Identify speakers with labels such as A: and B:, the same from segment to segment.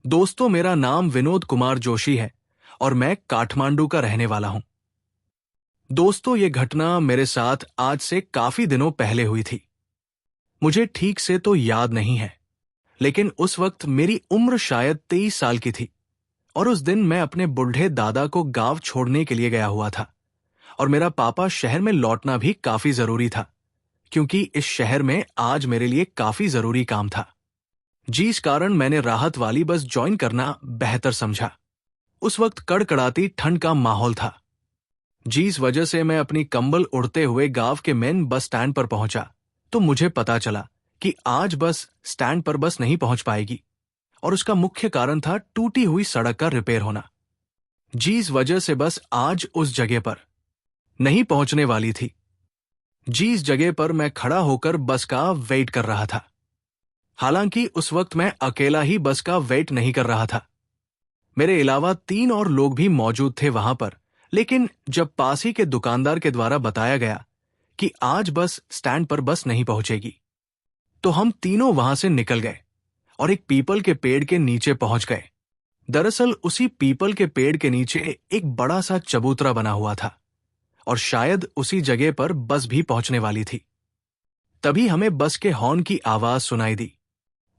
A: दोस्तों, मेरा नाम विनोद कुमार जोशी है और मैं काठमांडू का रहने वाला हूं। दोस्तों, ये घटना मेरे साथ आज से काफी दिनों पहले हुई थी। मुझे ठीक से तो याद नहीं है, लेकिन उस वक्त मेरी उम्र शायद 23 साल की थी और उस दिन मैं अपने बूढ़े दादा को गांव छोड़ने के लिए गया हुआ था और मेरा पापा शहर में लौटना भी काफी जरूरी था, क्योंकि इस शहर में आज मेरे लिए काफी जरूरी काम था, जिस कारण मैंने राहत वाली बस ज्वाइन करना बेहतर समझा। उस वक्त कड़कड़ाती ठंड का माहौल था, जिस वजह से मैं अपनी कंबल उड़ते हुए गांव के मेन बस स्टैंड पर पहुंचा तो मुझे पता चला कि आज बस स्टैंड पर बस नहीं पहुंच पाएगी और उसका मुख्य कारण था टूटी हुई सड़क का रिपेयर होना, जिस वजह से बस आज उस जगह पर नहीं पहुंचने वाली थी। जिस जगह पर मैं खड़ा होकर बस का वेट कर रहा था। हालांकि उस वक्त मैं अकेला ही बस का वेट नहीं कर रहा था, मेरे अलावा 3 और लोग भी मौजूद थे वहां पर। लेकिन जब पास ही के दुकानदार के द्वारा बताया गया कि आज बस स्टैंड पर बस नहीं पहुंचेगी, तो हम तीनों वहां से निकल गए और एक पीपल के पेड़ के नीचे पहुंच गए। दरअसल उसी पीपल के पेड़ के नीचे एक बड़ा सा चबूतरा बना हुआ था और शायद उसी जगह पर बस भी पहुंचने वाली थी। तभी हमें बस के हॉर्न की आवाज सुनाई दी।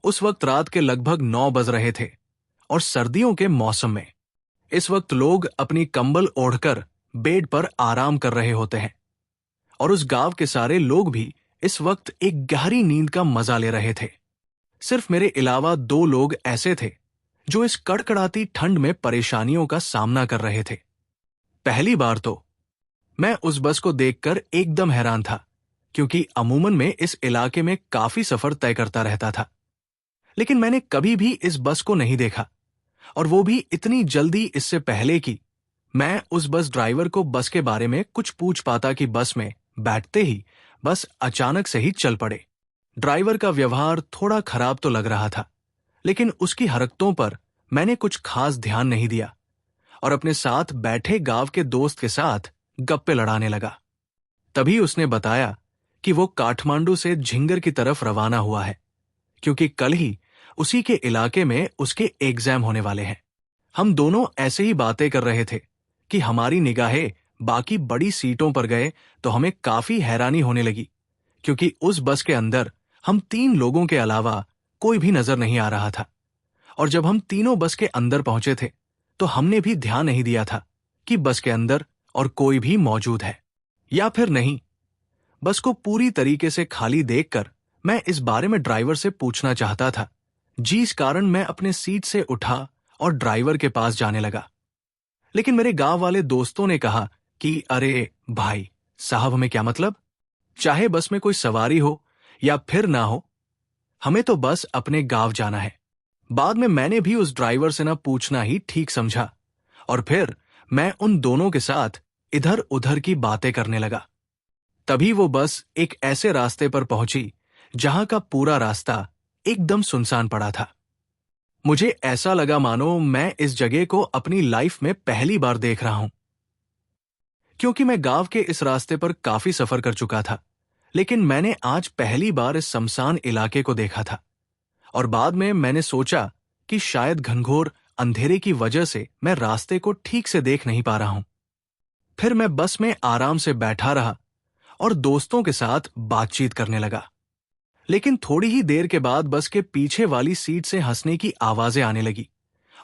A: उस वक्त रात के लगभग 9 बज रहे थे और सर्दियों के मौसम में इस वक्त लोग अपनी कंबल ओढ़कर बेड पर आराम कर रहे होते हैं और उस गांव के सारे लोग भी इस वक्त एक गहरी नींद का मजा ले रहे थे। सिर्फ मेरे अलावा 2 लोग ऐसे थे जो इस कड़कड़ाती ठंड में परेशानियों का सामना कर रहे थे। पहली बार तो मैं उस बस को देखकर एकदम हैरान था, क्योंकि अमूमन में इस इलाके में काफी सफर तय करता रहता था, लेकिन मैंने कभी भी इस बस को नहीं देखा, और वो भी इतनी जल्दी, इससे पहले कि मैं उस बस ड्राइवर को बस के बारे में कुछ पूछ पाता कि बस में बैठते ही बस अचानक से ही चल पड़े। ड्राइवर का व्यवहार थोड़ा खराब तो लग रहा था, लेकिन उसकी हरकतों पर मैंने कुछ खास ध्यान नहीं दिया और अपने साथ बैठे गांव के दोस्त के साथ गप्पे लड़ाने लगा। तभी उसने बताया कि वो काठमांडू से झिंगर की तरफ रवाना हुआ है, क्योंकि कल ही उसी के इलाके में उसके एग्जाम होने वाले हैं। हम दोनों ऐसे ही बातें कर रहे थे कि हमारी निगाहें बाकी बड़ी सीटों पर गए तो हमें काफी हैरानी होने लगी, क्योंकि उस बस के अंदर हम 3 लोगों के अलावा कोई भी नजर नहीं आ रहा था। और जब हम तीनों बस के अंदर पहुंचे थे तो हमने भी ध्यान नहीं दिया था कि बस के अंदर और कोई भी मौजूद है या फिर नहीं। बस को पूरी तरीके से खाली देखकर मैं इस बारे में ड्राइवर से पूछना चाहता था, जिस कारण मैं अपने सीट से उठा और ड्राइवर के पास जाने लगा। लेकिन मेरे गांव वाले दोस्तों ने कहा कि अरे भाई साहब, हमें क्या मतलब, चाहे बस में कोई सवारी हो या फिर ना हो, हमें तो बस अपने गांव जाना है। बाद में मैंने भी उस ड्राइवर से ना पूछना ही ठीक समझा और फिर मैं उन दोनों के साथ इधर उधर की बातें करने लगा। तभी वो बस एक ऐसे रास्ते पर पहुंची जहां का पूरा रास्ता एकदम सुनसान पड़ा था। मुझे ऐसा लगा मानो मैं इस जगह को अपनी लाइफ में पहली बार देख रहा हूं, क्योंकि मैं गांव के इस रास्ते पर काफी सफर कर चुका था, लेकिन मैंने आज पहली बार इस सुनसान इलाके को देखा था। और बाद में मैंने सोचा कि शायद घनघोर अंधेरे की वजह से मैं रास्ते को ठीक से देख नहीं पा रहा हूं। फिर मैं बस में आराम से बैठा रहा और दोस्तों के साथ बातचीत करने लगा। लेकिन थोड़ी ही देर के बाद बस के पीछे वाली सीट से हंसने की आवाजें आने लगी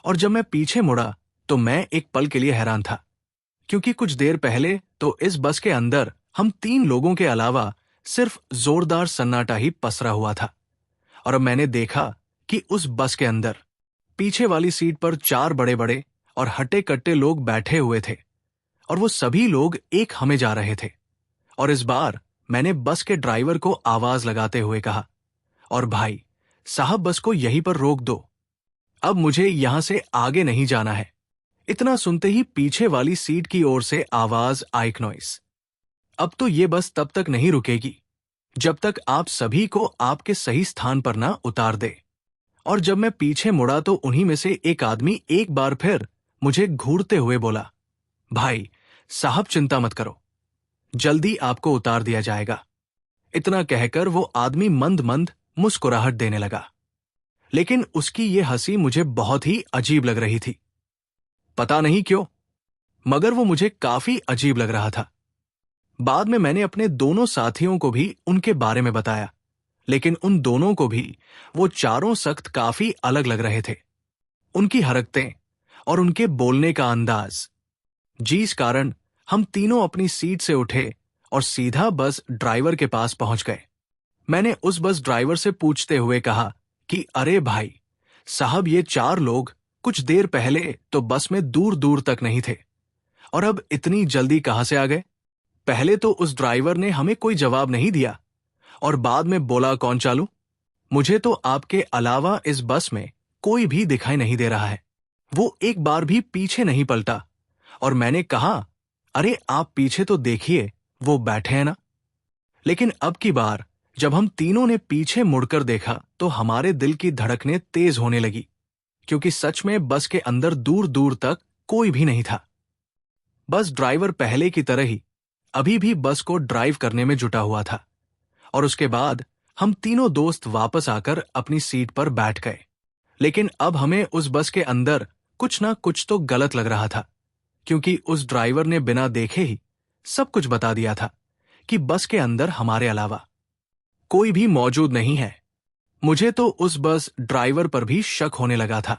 A: और जब मैं पीछे मुड़ा तो मैं एक पल के लिए हैरान था, क्योंकि कुछ देर पहले तो इस बस के अंदर हम 3 लोगों के अलावा सिर्फ जोरदार सन्नाटा ही पसरा हुआ था। और अब मैंने देखा कि उस बस के अंदर पीछे वाली सीट पर 4 बड़े बड़े और हट्टे कट्टे लोग बैठे हुए थे और वो सभी लोग एक हमें जा रहे थे। और इस बार मैंने बस के ड्राइवर को आवाज लगाते हुए कहा, और भाई साहब, बस को यहीं पर रोक दो, अब मुझे यहां से आगे नहीं जाना है। इतना सुनते ही पीछे वाली सीट की ओर से आवाज आई, नॉइस, अब तो ये बस तब तक नहीं रुकेगी जब तक आप सभी को आपके सही स्थान पर ना उतार दे। और जब मैं पीछे मुड़ा तो उन्हीं में से एक आदमी एक बार फिर मुझे घूरते हुए बोला, भाई साहब चिंता मत करो, जल्दी आपको उतार दिया जाएगा। इतना कहकर वो आदमी मंद मंद मुस्कुराहट देने लगा। लेकिन उसकी ये हंसी मुझे बहुत ही अजीब लग रही थी। पता नहीं क्यों, मगर वो मुझे काफी अजीब लग रहा था। बाद में मैंने अपने दोनों साथियों को भी उनके बारे में बताया, लेकिन उन दोनों को भी वो चारों सख्त काफी अलग लग रहे थे। उनकी हरकतें और उनके बोलने का अंदाज, जिस कारण हम तीनों अपनी सीट से उठे और सीधा बस ड्राइवर के पास पहुंच गए। मैंने उस बस ड्राइवर से पूछते हुए कहा कि अरे भाई साहब, ये चार लोग कुछ देर पहले तो बस में दूर दूर तक नहीं थे और अब इतनी जल्दी कहां से आ गए? पहले तो उस ड्राइवर ने हमें कोई जवाब नहीं दिया और बाद में बोला कौन चालू। मुझे तो आपके अलावा इस बस में कोई भी दिखाई नहीं दे रहा है। वो एक बार भी पीछे नहीं पलटा और मैंने कहा, अरे आप पीछे तो देखिए, वो बैठे हैं ना। लेकिन अब की बार जब हम तीनों ने पीछे मुड़कर देखा तो हमारे दिल की धड़कनें तेज होने लगी, क्योंकि सच में बस के अंदर दूर दूर तक कोई भी नहीं था। बस ड्राइवर पहले की तरह ही अभी भी बस को ड्राइव करने में जुटा हुआ था और उसके बाद हम तीनों दोस्त वापस आकर अपनी सीट पर बैठ गए। लेकिन अब हमें उस बस के अंदर कुछ ना कुछ तो गलत लग रहा था, क्योंकि उस ड्राइवर ने बिना देखे ही सब कुछ बता दिया था कि बस के अंदर हमारे अलावा कोई भी मौजूद नहीं है। मुझे तो उस बस ड्राइवर पर भी शक होने लगा था।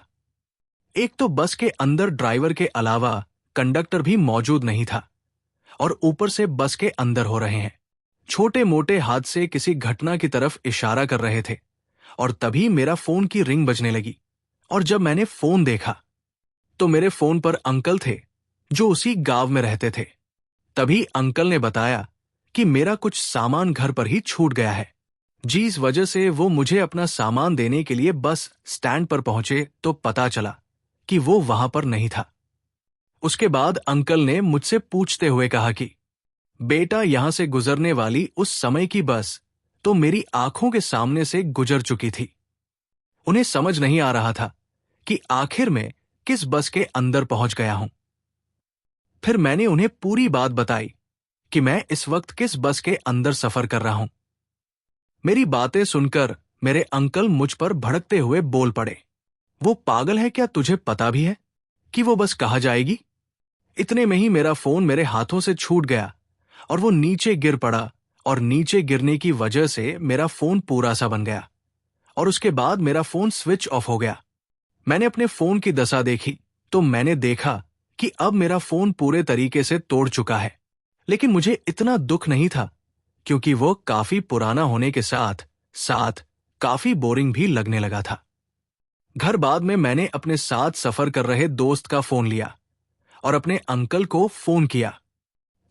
A: एक तो बस के अंदर ड्राइवर के अलावा कंडक्टर भी मौजूद नहीं था और ऊपर से बस के अंदर हो रहे हैं छोटे मोटे हादसे किसी घटना की तरफ इशारा कर रहे थे। और तभी मेरा फोन की रिंग बजने लगी और जब मैंने फोन देखा तो मेरे फोन पर अंकल थे जो उसी गांव में रहते थे। तभी अंकल ने बताया कि मेरा कुछ सामान घर पर ही छूट गया है, जिस वजह से वो मुझे अपना सामान देने के लिए बस स्टैंड पर पहुंचे तो पता चला कि वो वहां पर नहीं था। उसके बाद अंकल ने मुझसे पूछते हुए कहा कि बेटा, यहां से गुजरने वाली उस समय की बस तो मेरी आंखों के सामने से गुजर चुकी थी। उन्हें समझ नहीं आ रहा था कि आखिर में किस बस के अंदर पहुंच गया हूं। फिर मैंने उन्हें पूरी बात बताई कि मैं इस वक्त किस बस के अंदर सफर कर रहा हूं। मेरी बातें सुनकर मेरे अंकल मुझ पर भड़कते हुए बोल पड़े, वो पागल है क्या? तुझे पता भी है कि वो बस कहां जाएगी? इतने में ही मेरा फोन मेरे हाथों से छूट गया और वो नीचे गिर पड़ा और नीचे गिरने की वजह से मेरा फोन पूरा सा बन गया और उसके बाद मेरा फोन स्विच ऑफ हो गया। मैंने अपने फोन की दशा देखी तो मैंने देखा कि अब मेरा फोन पूरे तरीके से तोड़ चुका है। लेकिन मुझे इतना दुख नहीं था, क्योंकि वो काफी पुराना होने के साथ साथ काफी बोरिंग भी लगने लगा था। घर बाद में मैंने अपने साथ सफर कर रहे दोस्त का फोन लिया और अपने अंकल को फोन किया।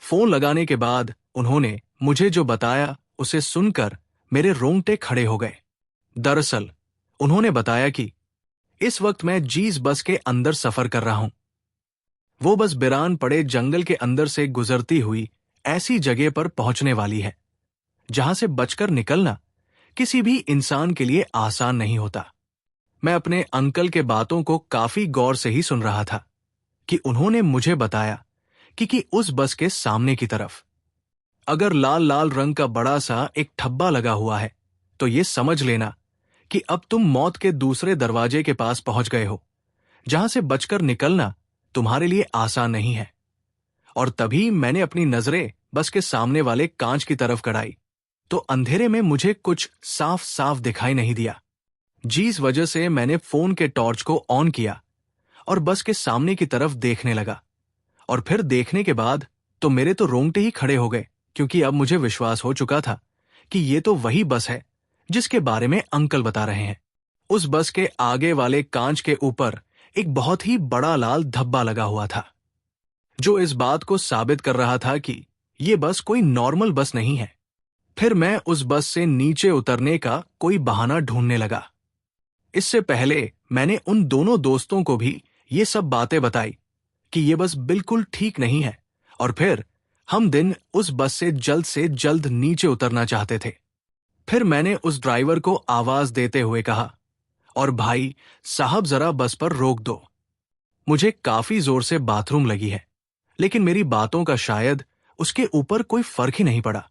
A: फोन लगाने के बाद उन्होंने मुझे जो बताया उसे सुनकर मेरे रोंगटे खड़े हो गए। दरअसल उन्होंने बताया कि इस वक्त मैं जिस बस के अंदर सफर कर रहा हूं, वो बस बिरान पड़े जंगल के अंदर से गुजरती हुई ऐसी जगह पर पहुंचने वाली है जहां से बचकर निकलना किसी भी इंसान के लिए आसान नहीं होता। मैं अपने अंकल के बातों को काफी गौर से ही सुन रहा था कि उन्होंने मुझे बताया कि उस बस के सामने की तरफ अगर लाल लाल रंग का बड़ा सा एक ठब्बा लगा हुआ है तो ये समझ लेना कि अब तुम मौत के दूसरे दरवाजे के पास पहुंच गए हो, जहां से बचकर निकलना तुम्हारे लिए आसान नहीं है। और तभी मैंने अपनी नजरें बस के सामने वाले कांच की तरफ गड़ाई तो अंधेरे में मुझे कुछ साफ साफ दिखाई नहीं दिया, जिस वजह से मैंने फोन के टॉर्च को ऑन किया और बस के सामने की तरफ देखने लगा। और फिर देखने के बाद तो मेरे तो रोंगटे ही खड़े हो गए, क्योंकि अब मुझे विश्वास हो चुका था कि ये तो वही बस है जिसके बारे में अंकल बता रहे हैं। उस बस के आगे वाले कांच के ऊपर एक बहुत ही बड़ा लाल धब्बा लगा हुआ था, जो इस बात को साबित कर रहा था कि ये बस कोई नॉर्मल बस नहीं है। फिर मैं उस बस से नीचे उतरने का कोई बहाना ढूंढने लगा। इससे पहले मैंने उन दोनों दोस्तों को भी ये सब बातें बताई कि ये बस बिल्कुल ठीक नहीं है और फिर हम दिन उस बस से जल्द नीचे उतरना चाहते थे। फिर मैंने उस ड्राइवर को आवाज देते हुए कहा, और भाई साहब जरा बस पर रोक दो, मुझे काफी जोर से बाथरूम लगी है। लेकिन मेरी बातों का शायद उसके ऊपर कोई फर्क ही नहीं पड़ा।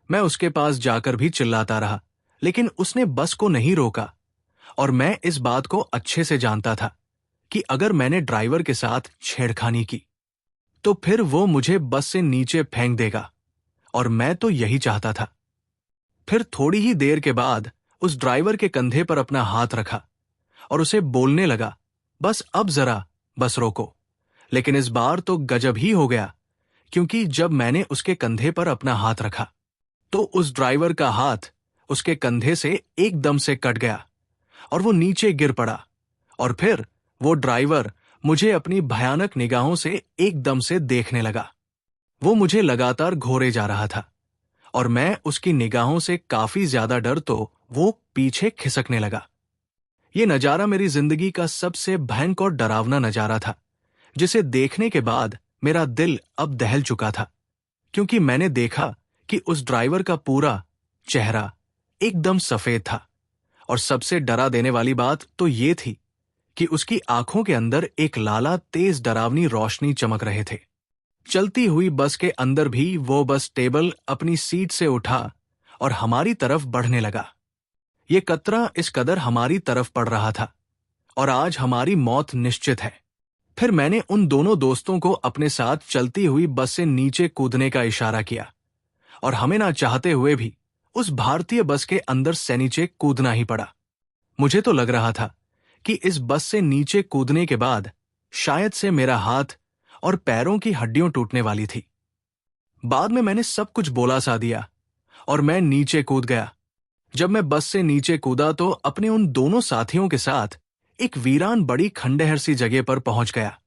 A: मैं उसके पास जाकर भी चिल्लाता रहा, लेकिन उसने बस को नहीं रोका और मैं इस बात को अच्छे से जानता था कि अगर मैंने ड्राइवर के साथ छेड़खानी की तो फिर वो मुझे बस से नीचे फेंक देगा, और मैं तो यही चाहता था। फिर थोड़ी ही देर के बाद उस ड्राइवर के कंधे पर अपना हाथ रखा और उसे बोलने लगा, बस अब जरा, बस रोको। लेकिन इस बार तो गजब ही हो गया, क्योंकि जब मैंने उसके कंधे पर अपना हाथ रखा तो उस ड्राइवर का हाथ उसके कंधे से एकदम से कट गया और वो नीचे गिर पड़ा। और फिर वो ड्राइवर मुझे अपनी भयानक निगाहों से एकदम से देखने लगा। वो मुझे लगातार घोरे जा रहा था और मैं उसकी निगाहों से काफी ज्यादा डर तो वो पीछे खिसकने लगा। ये नजारा मेरी जिंदगी का सबसे भयंकर और डरावना नजारा था, जिसे देखने के बाद मेरा दिल अब दहल चुका था, क्योंकि मैंने देखा कि उस ड्राइवर का पूरा चेहरा एकदम सफेद था। और सबसे डरा देने वाली बात तो ये थी कि उसकी आंखों के अंदर एक लाला तेज डरावनी रोशनी चमक रहे थे। चलती हुई बस के अंदर भी वो बस टेबल अपनी सीट से उठा और हमारी तरफ बढ़ने लगा। ये कतरा इस कदर हमारी तरफ पड़ रहा था और आज हमारी मौत निश्चित है। फिर मैंने उन दोनों दोस्तों को अपने साथ चलती हुई बस से नीचे कूदने का इशारा किया और हमें ना चाहते हुए भी उस भारतीय बस के अंदर से नीचे कूदना ही पड़ा। मुझे तो लग रहा था कि इस बस से नीचे कूदने के बाद शायद से मेरा हाथ और पैरों की हड्डियां टूटने वाली थी। बाद में मैंने सब कुछ बोला सा दिया और मैं नीचे कूद गया। जब मैं बस से नीचे कूदा तो अपने उन दोनों साथियों के साथ एक वीरान बड़ी खंडहर सी जगह पर पहुंच गया,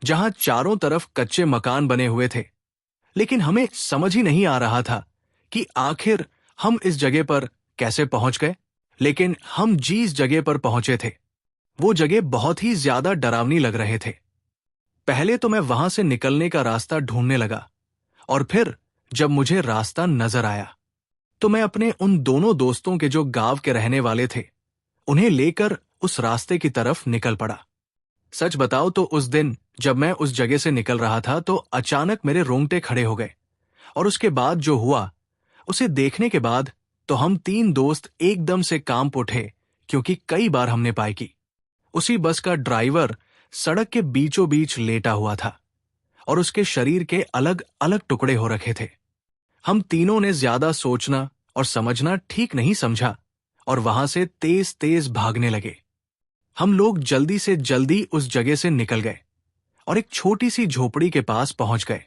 A: जहां चारों तरफ कच्चे मकान बने हुए थे। लेकिन हमें समझ ही नहीं आ रहा था कि आखिर हम इस जगह पर कैसे पहुंच गए। लेकिन हम जिस जगह पर पहुंचे थे वो जगह बहुत ही ज्यादा डरावनी लग रहे थे। पहले तो मैं वहां से निकलने का रास्ता ढूंढने लगा, और फिर जब मुझे रास्ता नजर आया तो मैं अपने उन दोनों दोस्तों के जो गांव के रहने वाले थे उन्हें लेकर उस रास्ते की तरफ निकल पड़ा। सच बताओ तो उस दिन जब मैं उस जगह से निकल रहा था तो अचानक मेरे रोंगटे खड़े हो गए, और उसके बाद जो हुआ उसे देखने के बाद तो हम तीन दोस्त एकदम से कांप उठे, क्योंकि कई बार हमने पाई की उसी बस का ड्राइवर सड़क के बीचों बीच लेटा हुआ था और उसके शरीर के अलग अलग टुकड़े हो रखे थे। हम तीनों ने ज्यादा सोचना और समझना ठीक नहीं समझा और वहां से तेज तेज भागने लगे। हम लोग जल्दी से जल्दी उस जगह से निकल गए और एक छोटी सी झोपड़ी के पास पहुंच गए।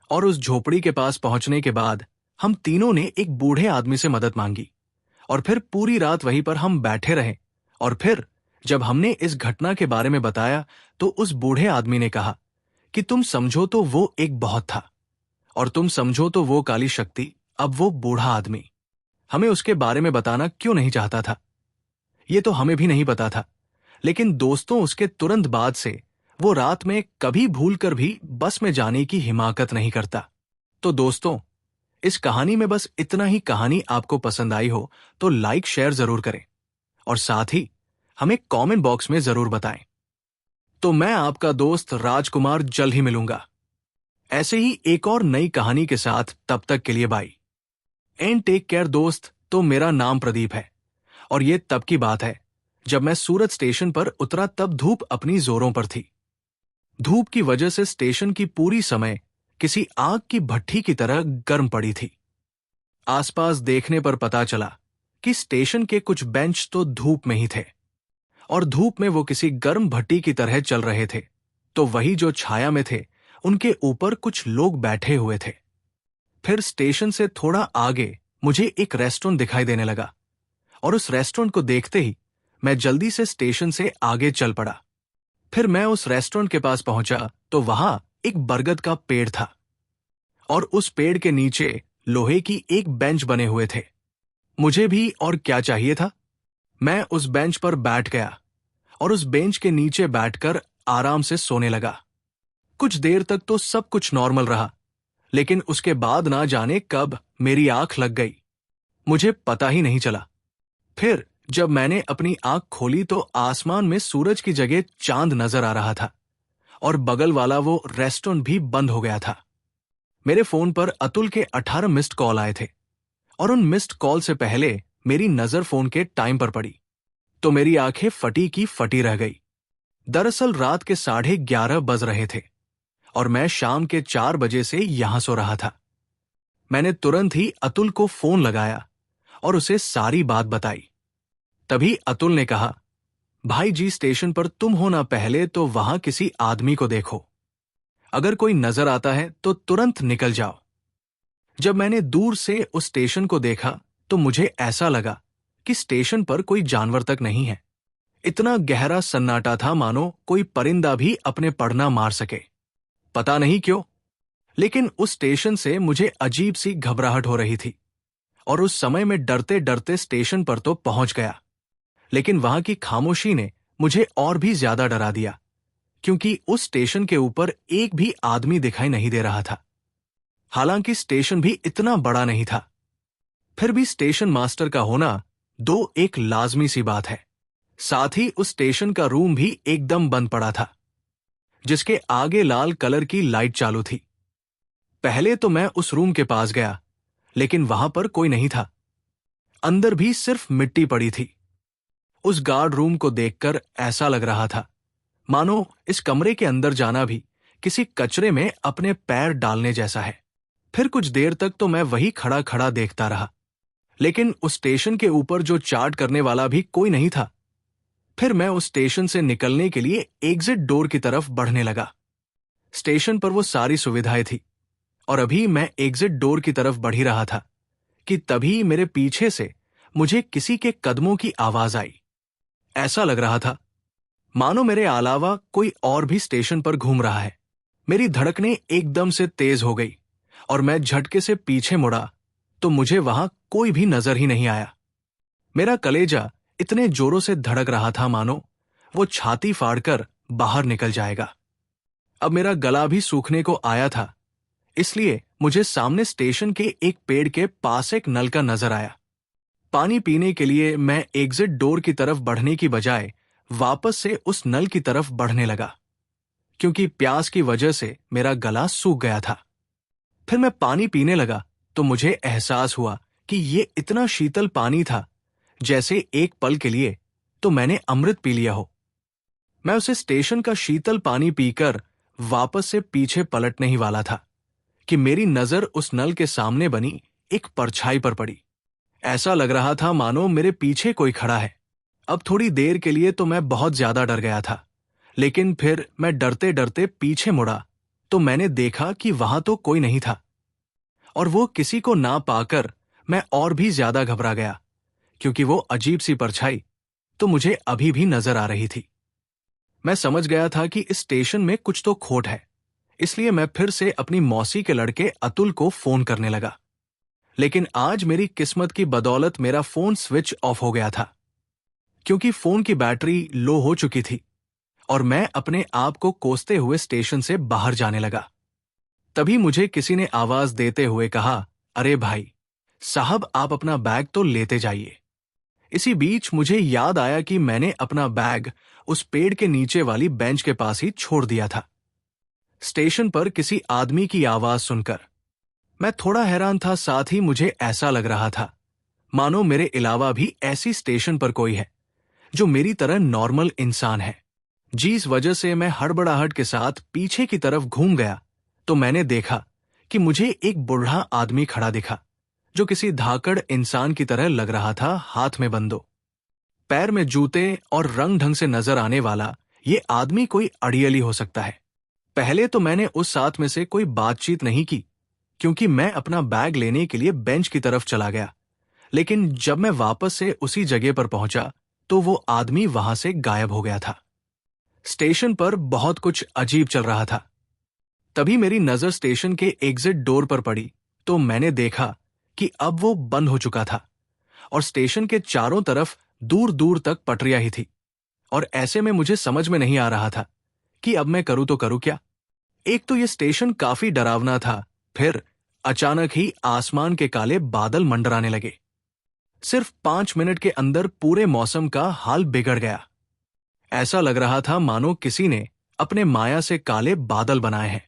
A: और उस झोपड़ी के पास पहुंचने के बाद हम तीनों ने एक बूढ़े आदमी से मदद मांगी और फिर पूरी रात वहीं पर हम बैठे रहे। और फिर जब हमने इस घटना के बारे में बताया तो उस बूढ़े आदमी ने कहा कि तुम समझो तो वो एक बहुत था, और तुम समझो तो वो काली शक्ति अब वो बूढ़ा आदमी। हमें उसके बारे में बताना क्यों नहीं चाहता था ये तो हमें भी नहीं पता था, लेकिन दोस्तों उसके तुरंत बाद से वो रात में कभी भूलकर भी बस में जाने की हिमाकत नहीं करता। तो दोस्तों, इस कहानी में बस इतना ही। कहानी आपको पसंद आई हो तो लाइक शेयर जरूर करें और साथ ही हमें कमेंट बॉक्स में जरूर बताएं। तो मैं आपका दोस्त राजकुमार जल्द ही मिलूंगा ऐसे ही एक और नई कहानी के साथ। तब तक के लिए बाय एंड टेक केयर दोस्त। तो मेरा नाम प्रदीप है और ये तब की बात है जब मैं सूरत स्टेशन पर उतरा, तब धूप अपनी जोरों पर थी। धूप की वजह से स्टेशन की पूरी समय किसी आग की भट्ठी की तरह गर्म पड़ी थी। आसपास देखने पर पता चला कि स्टेशन के कुछ बेंच तो धूप में ही थे और धूप में वो किसी गर्म भट्टी की तरह चल रहे थे। तो वही जो छाया में थे उनके ऊपर कुछ लोग बैठे हुए थे। फिर स्टेशन से थोड़ा आगे मुझे एक रेस्टोरेंट दिखाई देने लगा और उस रेस्टोरेंट को देखते ही मैं जल्दी से स्टेशन से आगे चल पड़ा। फिर मैं उस रेस्टोरेंट के पास पहुंचा तो वहां एक बरगद का पेड़ था और उस पेड़ के नीचे लोहे की एक बेंच बने हुए थे। मुझे भी और क्या चाहिए था। मैं उस बेंच पर बैठ गया और उस बेंच के नीचे बैठकर आराम से सोने लगा। कुछ देर तक तो सब कुछ नॉर्मल रहा, लेकिन उसके बाद ना जाने कब मेरी आंख लग गई, मुझे पता ही नहीं चला। फिर जब मैंने अपनी आंख खोली तो आसमान में सूरज की जगह चांद नजर आ रहा था और बगल वाला वो रेस्टोरेंट भी बंद हो गया था। मेरे फोन पर अतुल के 18 मिस्ड कॉल आए थे और उन मिस्ड कॉल से पहले मेरी नजर फोन के टाइम पर पड़ी तो मेरी आंखें फटी की फटी रह गई। दरअसल रात के 11:30 बज रहे थे और मैं शाम के 4 बजे से यहां सो रहा था। मैंने तुरंत ही अतुल को फोन लगाया और उसे सारी बात बताई। तभी अतुल ने कहा, भाई जी, स्टेशन पर तुम हो ना, पहले तो वहां किसी आदमी को देखो। अगर कोई नजर आता है तो तुरंत निकल जाओ। जब मैंने दूर से उस स्टेशन को देखा तो मुझे ऐसा लगा कि स्टेशन पर कोई जानवर तक नहीं है। इतना गहरा सन्नाटा था मानो कोई परिंदा भी अपने पर ना मार सके। पता नहीं क्यों, लेकिन उस स्टेशन से मुझे अजीब सी घबराहट हो रही थी और उस समय में डरते डरते स्टेशन पर तो पहुंच गया, लेकिन वहां की खामोशी ने मुझे और भी ज्यादा डरा दिया, क्योंकि उस स्टेशन के ऊपर एक भी आदमी दिखाई नहीं दे रहा था। हालांकि स्टेशन भी इतना बड़ा नहीं था, फिर भी स्टेशन मास्टर का होना एक लाजमी सी बात है। साथ ही उस स्टेशन का रूम भी एकदम बंद पड़ा था, जिसके आगे लाल कलर की लाइट चालू थी। पहले तो मैं उस रूम के पास गया, लेकिन वहां पर कोई नहीं था। अंदर भी सिर्फ मिट्टी पड़ी थी। उस गार्ड रूम को देखकर ऐसा लग रहा था मानो इस कमरे के अंदर जाना भी किसी कचरे में अपने पैर डालने जैसा है। फिर कुछ देर तक तो मैं वही खड़ा खड़ा देखता रहा, लेकिन उस स्टेशन के ऊपर जो चार्ट करने वाला भी कोई नहीं था। फिर मैं उस स्टेशन से निकलने के लिए एग्जिट डोर की तरफ बढ़ने लगा। स्टेशन पर वो सारी सुविधाएं थी और अभी मैं एग्जिट डोर की तरफ बढ़ ही रहा था कि तभी मेरे पीछे से मुझे किसी के कदमों की आवाज आई। ऐसा लग रहा था मानो मेरे अलावा कोई और भी स्टेशन पर घूम रहा है। मेरी धड़कनें एकदम से तेज हो गई और मैं झटके से पीछे मुड़ा तो मुझे वहां कोई भी नजर ही नहीं आया। मेरा कलेजा इतने जोरों से धड़क रहा था मानो वो छाती फाड़कर बाहर निकल जाएगा। अब मेरा गला भी सूखने को आया था, इसलिए मुझे सामने स्टेशन के एक पेड़ के पास एक नलका नजर आया। पानी पीने के लिए मैं एग्जिट डोर की तरफ बढ़ने की बजाय वापस से उस नल की तरफ बढ़ने लगा, क्योंकि प्यास की वजह से मेरा गला सूख गया था। फिर मैं पानी पीने लगा तो मुझे एहसास हुआ कि ये इतना शीतल पानी था जैसे एक पल के लिए तो मैंने अमृत पी लिया हो। मैं उसे स्टेशन का शीतल पानी पीकर वापस से पीछे पलटने ही वाला था कि मेरी नजर उस नल के सामने बनी एक परछाई पर पड़ी। ऐसा लग रहा था मानो मेरे पीछे कोई खड़ा है। अब थोड़ी देर के लिए तो मैं बहुत ज्यादा डर गया था, लेकिन फिर मैं डरते डरते पीछे मुड़ा तो मैंने देखा कि वहां तो कोई नहीं था, और वो किसी को ना पाकर मैं और भी ज्यादा घबरा गया, क्योंकि वो अजीब सी परछाई तो मुझे अभी भी नजर आ रही थी। मैं समझ गया था कि इस स्टेशन में कुछ तो खोट है, इसलिए मैं फिर से अपनी मौसी के लड़के अतुल को फोन करने लगा। लेकिन आज मेरी किस्मत की बदौलत मेरा फोन स्विच ऑफ हो गया था, क्योंकि फोन की बैटरी लो हो चुकी थी और मैं अपने आप को कोसते हुए स्टेशन से बाहर जाने लगा। तभी मुझे किसी ने आवाज देते हुए कहा, अरे भाई साहब, आप अपना बैग तो लेते जाइए। इसी बीच मुझे याद आया कि मैंने अपना बैग उस पेड़ के नीचे वाली बेंच के पास ही छोड़ दिया था। स्टेशन पर किसी आदमी की आवाज सुनकर मैं थोड़ा हैरान था, साथ ही मुझे ऐसा लग रहा था मानो मेरे अलावा भी ऐसी स्टेशन पर कोई है जो मेरी तरह नॉर्मल इंसान है। जिस वजह से मैं हड़बड़ाहट के साथ पीछे की तरफ घूम गया तो मैंने देखा कि मुझे एक बूढ़ा आदमी खड़ा दिखा, जो किसी धाकड़ इंसान की तरह लग रहा था, हाथ में बंदूक, पैर में जूते और रंग ढंग से नजर आने वाला ये आदमी कोई अड़ियली हो सकता है। पहले तो मैंने उस साथ में से कोई बातचीत नहीं की, क्योंकि मैं अपना बैग लेने के लिए बेंच की तरफ चला गया। लेकिन जब मैं वापस से उसी जगह पर पहुंचा तो वो आदमी वहां से गायब हो गया था। स्टेशन पर बहुत कुछ अजीब चल रहा था। तभी मेरी नजर स्टेशन के एग्जिट डोर पर पड़ी तो मैंने देखा कि अब वो बंद हो चुका था और स्टेशन के चारों तरफ दूर दूर तक पटरियां ही थी, और ऐसे में मुझे समझ में नहीं आ रहा था कि अब मैं करूं तो करूं क्या। एक तो ये स्टेशन काफी डरावना था, फिर अचानक ही आसमान के काले बादल मंडराने लगे। सिर्फ 5 मिनट के अंदर पूरे मौसम का हाल बिगड़ गया। ऐसा लग रहा था मानो किसी ने अपने माया से काले बादल बनाए हैं।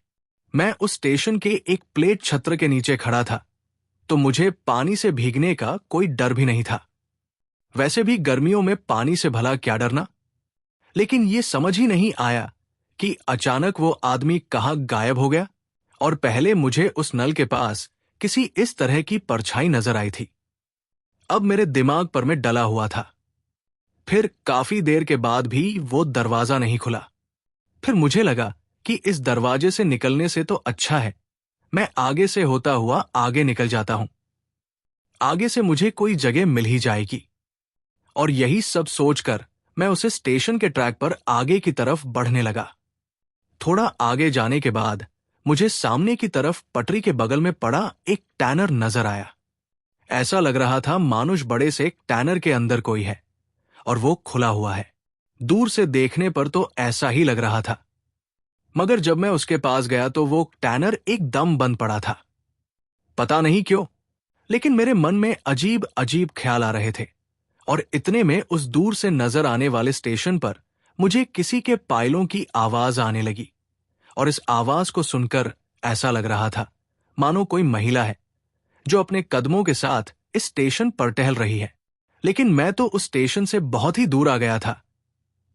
A: मैं उस स्टेशन के एक प्लेट छत्र के नीचे खड़ा था तो मुझे पानी से भीगने का कोई डर भी नहीं था। वैसे भी गर्मियों में पानी से भला क्या डरना। लेकिन ये समझ ही नहीं आया कि अचानक वो आदमी कहाँ गायब हो गया, और पहले मुझे उस नल के पास किसी इस तरह की परछाई नजर आई थी। अब मेरे दिमाग पर मैं डला हुआ था। फिर काफी देर के बाद भी वो दरवाजा नहीं खुला। फिर मुझे लगा कि इस दरवाजे से निकलने से तो अच्छा है मैं आगे से होता हुआ आगे निकल जाता हूं। आगे से मुझे कोई जगह मिल ही जाएगी। और यही सब सोचकर मैं उसे स्टेशन के ट्रैक पर आगे की तरफ बढ़ने लगा। थोड़ा आगे जाने के बाद मुझे सामने की तरफ पटरी के बगल में पड़ा एक टैनर नजर आया। ऐसा लग रहा था मानुष बड़े से एक टैनर के अंदर कोई है और वो खुला हुआ है। दूर से देखने पर तो ऐसा ही लग रहा था, मगर जब मैं उसके पास गया तो वो टैनर एकदम बंद पड़ा था। पता नहीं क्यों, लेकिन मेरे मन में अजीब अजीब ख्याल आ रहे थे। और इतने में उस दूर से नजर आने वाले स्टेशन पर मुझे किसी के पायलों की आवाज आने लगी। और इस आवाज को सुनकर ऐसा लग रहा था मानो कोई महिला है जो अपने कदमों के साथ इस स्टेशन पर टहल रही है। लेकिन मैं तो उस स्टेशन से बहुत ही दूर आ गया था,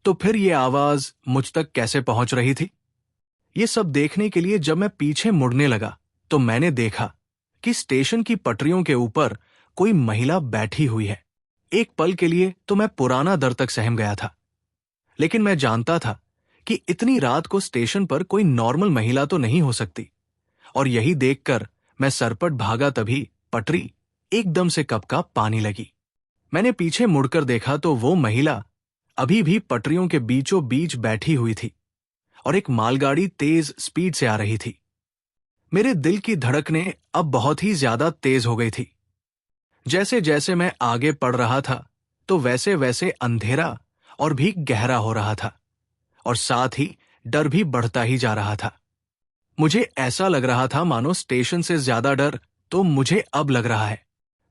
A: तो फिर ये आवाज मुझ तक कैसे पहुंच रही थी? ये सब देखने के लिए जब मैं पीछे मुड़ने लगा तो मैंने देखा कि स्टेशन की पटरियों के ऊपर कोई महिला बैठी हुई है। एक पल के लिए तो मैं पुराना डर तक सहम गया था, लेकिन मैं जानता था कि इतनी रात को स्टेशन पर कोई नॉर्मल महिला तो नहीं हो सकती। और यही देखकर मैं सरपट भागा, तभी पटरी एकदम से कपका पानी लगी। मैंने पीछे मुड़कर देखा तो वो महिला अभी भी पटरियों के बीचों बीच बैठी हुई थी और एक मालगाड़ी तेज स्पीड से आ रही थी। मेरे दिल की धड़कनें अब बहुत ही ज्यादा तेज हो गई थी। जैसे जैसे मैं आगे बढ़ रहा था तो वैसे वैसे अंधेरा और भी गहरा हो रहा था, और साथ ही डर भी बढ़ता ही जा रहा था। मुझे ऐसा लग रहा था मानो स्टेशन से ज्यादा डर तो मुझे अब लग रहा है।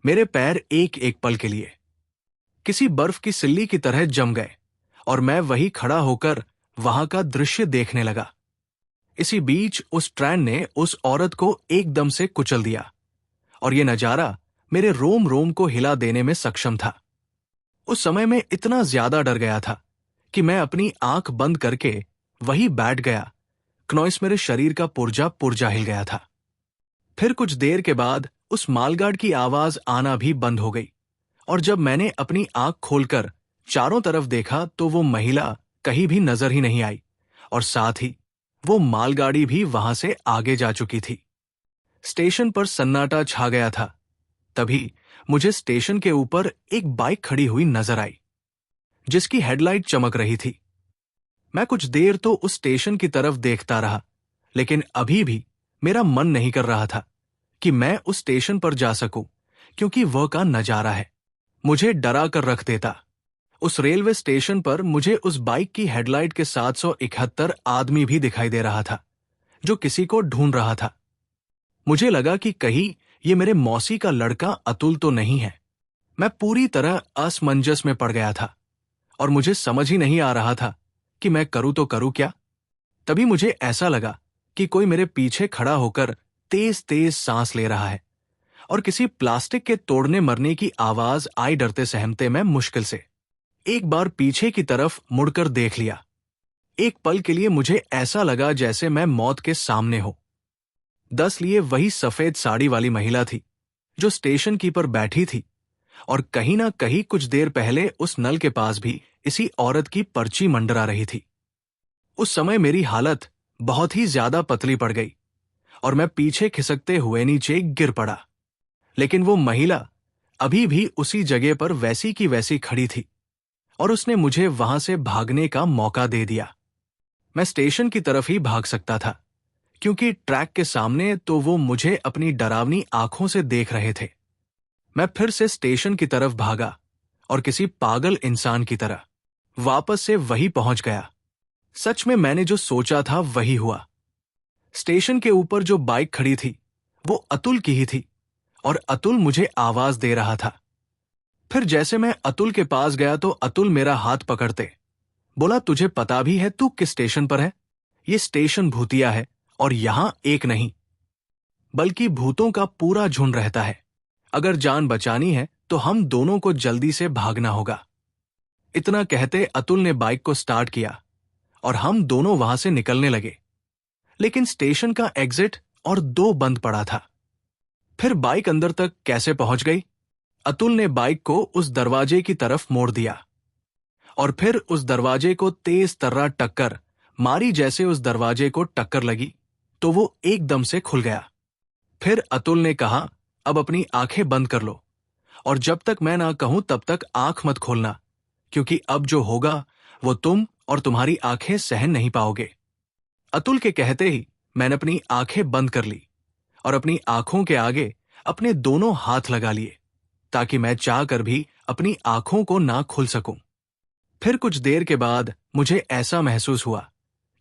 A: मेरे पैर एक एक पल के लिए किसी बर्फ की सिल्ली की तरह जम गए और मैं वही खड़ा होकर वहां का दृश्य देखने लगा। इसी बीच उस ट्रेन ने उस औरत को एकदम से कुचल दिया और यह नजारा मेरे रोम रोम को हिला देने में सक्षम था। उस समय मैं इतना ज्यादा डर गया था कि मैं अपनी आंख बंद करके वहीं बैठ गया। क्नॉइस मेरे शरीर का पुर्जा पुर्जा हिल गया था। फिर कुछ देर के बाद उस मालगाड़ी की आवाज आना भी बंद हो गई, और जब मैंने अपनी आंख खोलकर चारों तरफ देखा तो वो महिला कहीं भी नजर ही नहीं आई, और साथ ही वो मालगाड़ी भी वहां से आगे जा चुकी थी। स्टेशन पर सन्नाटा छा गया था। तभी मुझे स्टेशन के ऊपर एक बाइक खड़ी हुई नजर आई, जिसकी हेडलाइट चमक रही थी। मैं कुछ देर तो उस स्टेशन की तरफ देखता रहा, लेकिन अभी भी मेरा मन नहीं कर रहा था कि मैं उस स्टेशन पर जा सकूं, क्योंकि वह का नजारा है मुझे डरा कर रख देता। उस रेलवे स्टेशन पर मुझे उस बाइक की हेडलाइट के 771 आदमी भी दिखाई दे रहा था जो किसी को ढूंढ रहा था। मुझे लगा कि कहीं ये मेरे मौसी का लड़का अतुल तो नहीं है। मैं पूरी तरह असमंजस में पड़ गया था और मुझे समझ ही नहीं आ रहा था कि मैं करूं तो करूं क्या। तभी मुझे ऐसा लगा कि कोई मेरे पीछे खड़ा होकर तेज तेज सांस ले रहा है, और किसी प्लास्टिक के तोड़ने मरने की आवाज आई। डरते सहमते मैं मुश्किल से एक बार पीछे की तरफ मुड़कर देख लिया। एक पल के लिए मुझे ऐसा लगा जैसे मैं मौत के सामने हो। दस लिए वही सफेद साड़ी वाली महिला थी जो स्टेशन की पर बैठी थी, और कहीं ना कहीं कुछ देर पहले उस नल के पास भी इसी औरत की पर्ची मंडरा रही थी। उस समय मेरी हालत बहुत ही ज्यादा पतली पड़ गई और मैं पीछे खिसकते हुए नीचे गिर पड़ा। लेकिन वो महिला अभी भी उसी जगह पर वैसी की वैसी खड़ी थी और उसने मुझे वहां से भागने का मौका दे दिया। मैं स्टेशन की तरफ ही भाग सकता था, क्योंकि ट्रैक के सामने तो वो मुझे अपनी डरावनी आंखों से देख रहे थे। मैं फिर से स्टेशन की तरफ भागा और किसी पागल इंसान की तरह वापस से वही पहुंच गया। सच में मैंने जो सोचा था वही हुआ। स्टेशन के ऊपर जो बाइक खड़ी थी वो अतुल की ही थी, और अतुल मुझे आवाज दे रहा था। फिर जैसे मैं अतुल के पास गया तो अतुल मेरा हाथ पकड़ते बोला, तुझे पता भी है तू किस स्टेशन पर है? ये स्टेशन भूतिया है और यहां एक नहीं बल्कि भूतों का पूरा झुंड रहता है। अगर जान बचानी है तो हम दोनों को जल्दी से भागना होगा। इतना कहते अतुल ने बाइक को स्टार्ट किया और हम दोनों वहां से निकलने लगे। लेकिन स्टेशन का एग्जिट और 2 बंद पड़ा था। फिर बाइक अंदर तक कैसे पहुंच गई? अतुल ने बाइक को उस दरवाजे की तरफ मोड़ दिया और फिर उस दरवाजे को तेज तर्रा टक्कर मारी। जैसे उस दरवाजे को टक्कर लगी तो वो एकदम से खुल गया। फिर अतुल ने कहा, अब अपनी आंखें बंद कर लो और जब तक मैं ना कहूं तब तक आंख मत खोलना, क्योंकि अब जो होगा वो तुम और तुम्हारी आंखें सहन नहीं पाओगे। अतुल के कहते ही मैंने अपनी आंखें बंद कर ली और अपनी आंखों के आगे अपने दोनों हाथ लगा लिए ताकि मैं चाहकर भी अपनी आंखों को ना खोल सकूं। फिर कुछ देर के बाद मुझे ऐसा महसूस हुआ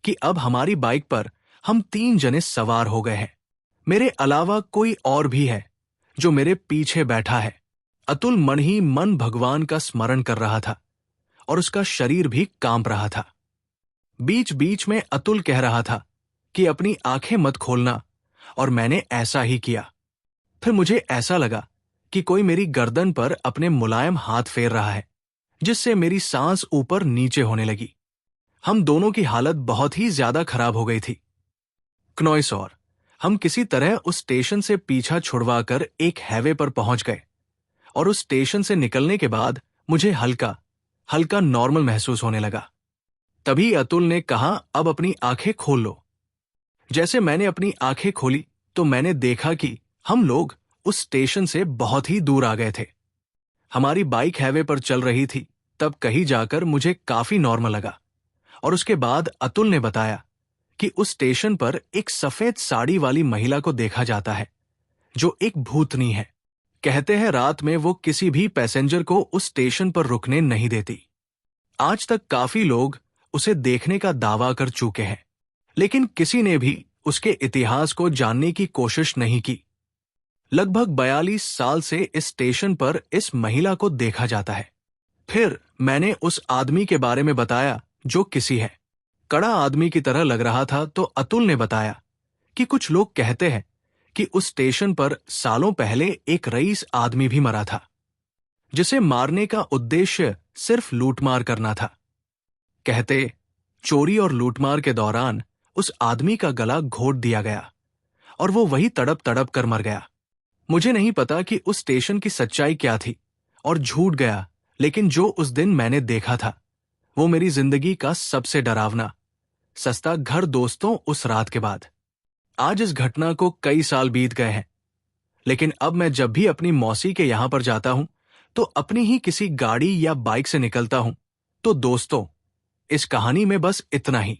A: कि अब हमारी बाइक पर हम 3 जने सवार हो गए हैं। मेरे अलावा कोई और भी है जो मेरे पीछे बैठा है। अतुल मन ही मन भगवान का स्मरण कर रहा था और उसका शरीर भी कांप रहा था। बीच बीच में अतुल कह रहा था कि अपनी आंखें मत खोलना, और मैंने ऐसा ही किया। फिर मुझे ऐसा लगा कि कोई मेरी गर्दन पर अपने मुलायम हाथ फेर रहा है, जिससे मेरी सांस ऊपर नीचे होने लगी। हम दोनों की हालत बहुत ही ज्यादा खराब हो गई थी। क्नॉइसौर हम किसी तरह उस स्टेशन से पीछा छुड़वाकर एक हाईवे पर पहुंच गए और उस स्टेशन से निकलने के बाद मुझे हल्का हल्का नॉर्मल महसूस होने लगा। तभी अतुल ने कहा, अब अपनी आंखें खोल लो। जैसे मैंने अपनी आंखें खोली तो मैंने देखा कि हम लोग उस स्टेशन से बहुत ही दूर आ गए थे। हमारी बाइक हाईवे पर चल रही थी। तब कहीं जाकर मुझे काफी नॉर्मल लगा और उसके बाद अतुल ने बताया कि उस स्टेशन पर एक सफेद साड़ी वाली महिला को देखा जाता है जो एक भूतनी है। कहते हैं रात में वो किसी भी पैसेंजर को उस स्टेशन पर रुकने नहीं देती। आज तक काफी लोग उसे देखने का दावा कर चुके हैं, लेकिन किसी ने भी उसके इतिहास को जानने की कोशिश नहीं की। लगभग 42 साल से इस स्टेशन पर इस महिला को देखा जाता है। फिर मैंने उस आदमी के बारे में बताया जो किसी है कड़ा आदमी की तरह लग रहा था, तो अतुल ने बताया कि कुछ लोग कहते हैं कि उस स्टेशन पर सालों पहले एक रईस आदमी भी मरा था, जिसे मारने का उद्देश्य सिर्फ लूटमार करना था। कहते चोरी और लूटमार के दौरान उस आदमी का गला घोट दिया गया और वो वही तड़प तड़प कर मर गया। मुझे नहीं पता कि उस स्टेशन की सच्चाई क्या थी और झूठ गया, लेकिन जो उस दिन मैंने देखा था वो मेरी जिंदगी का सबसे डरावना सस्ता घर दोस्तों उस रात के बाद। आज इस घटना को कई साल बीत गए हैं, लेकिन अब मैं जब भी अपनी मौसी के यहां पर जाता हूं तो अपनी ही किसी गाड़ी या बाइक से निकलता हूं। तो दोस्तों, इस कहानी में बस इतना ही।